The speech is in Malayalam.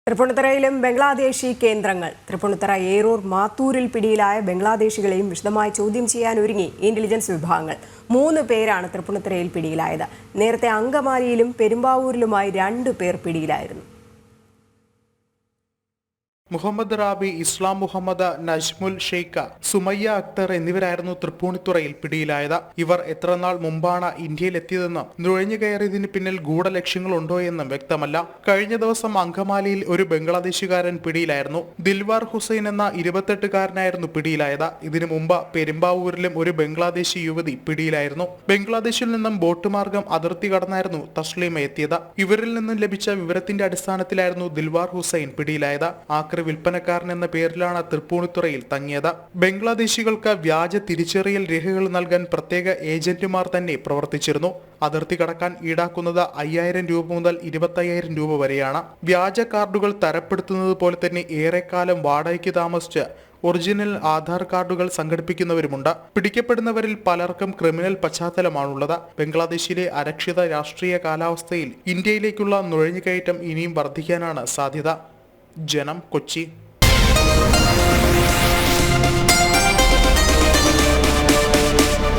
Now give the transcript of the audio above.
തൃപ്പൂണിത്തുറയിലും ബംഗ്ലാദേശി കേന്ദ്രങ്ങൾ. തൃപ്പൂണിത്തുറ ഏരൂർ മാത്തൂരിൽ പിടിയിലായ ബംഗ്ലാദേശികളെയും വിശദമായി ചോദ്യം ചെയ്യാൻ ഒരുങ്ങി ഇന്റലിജൻസ് വിഭാഗങ്ങൾ. 3 പേരാണ് തൃപ്പൂണിത്തുറയിൽ പിടിയിലായത്. നേരത്തെ അങ്കമാലിയിലും പെരുമ്പാവൂരിലുമായി 2 പേർ പിടിയിലായിരുന്നു. മുഹമ്മദ് റാബി, ഇസ്ലാം മുഹമ്മദ്, നജ്മുൽ ഷെയ്ഖ്, സുമയ്യ അക്തർ എന്നിവരായിരുന്നു തൃപ്പൂണിത്തുറയിൽ പിടിയിലായത്. ഇവർ എത്ര നാൾ മുമ്പാണ് ഇന്ത്യയിലെത്തിയതെന്നും നുഴഞ്ഞു കയറിയതിന് പിന്നിൽ ഗൂഢലക്ഷ്യങ്ങളുണ്ടോ എന്നും വ്യക്തമല്ല. കഴിഞ്ഞ ദിവസം അങ്കമാലിയിൽ ഒരു ബംഗ്ലാദേശുകാരൻ പിടിയിലായിരുന്നു. ദിൽവാർ ഹുസൈൻ എന്ന 28-കാരനായിരുന്നു പിടിയിലായത്. ഇതിനു മുമ്പ് പെരുമ്പാവൂരിലും ഒരു ബംഗ്ലാദേശി യുവതി പിടിയിലായിരുന്നു. ബംഗ്ലാദേശിൽ നിന്നും ബോട്ട് മാർഗം അതിർത്തി കടന്നായിരുന്നു തസ്ലീമ എത്തിയത്. ഇവരിൽ നിന്നും ലഭിച്ച വിവരത്തിന്റെ അടിസ്ഥാനത്തിലായിരുന്നു ദിൽവാർ ഹുസൈൻ പിടിയിലായത്. വിൽപ്പനക്കാരൻ എന്ന പേരിലാണ് തൃപ്പൂണിത്തുറയിൽ തങ്ങിയത്. ബംഗ്ലാദേശികൾക്ക് വ്യാജ തിരിച്ചറിയൽ രേഖകൾ നൽകാൻ പ്രത്യേക ഏജന്റുമാർ തന്നെ പ്രവർത്തിച്ചിരുന്നു. അതിർത്തി കടക്കാൻ ഈടാക്കുന്നത് 5000 രൂപ മുതൽ 25,000 രൂപ വരെയാണ്. വ്യാജ കാർഡുകൾ തരപ്പെടുത്തുന്നത് പോലെ തന്നെ ഏറെക്കാലം വാടകയ്ക്ക് താമസിച്ച് ഒറിജിനൽ ആധാർ കാർഡുകൾ സംഘടിപ്പിക്കുന്നവരുമുണ്ട്. പിടിക്കപ്പെടുന്നവരിൽ പലർക്കും ക്രിമിനൽ പശ്ചാത്തലമാണുള്ളത്. ബംഗ്ലാദേശിലെ അരക്ഷിത രാഷ്ട്രീയ കാലാവസ്ഥയിൽ ഇന്ത്യയിലേക്കുള്ള നുഴഞ്ഞുകയറ്റം ഇനിയും വർദ്ധിക്കാനാണ് സാധ്യത. ജനം, കൊച്ചി.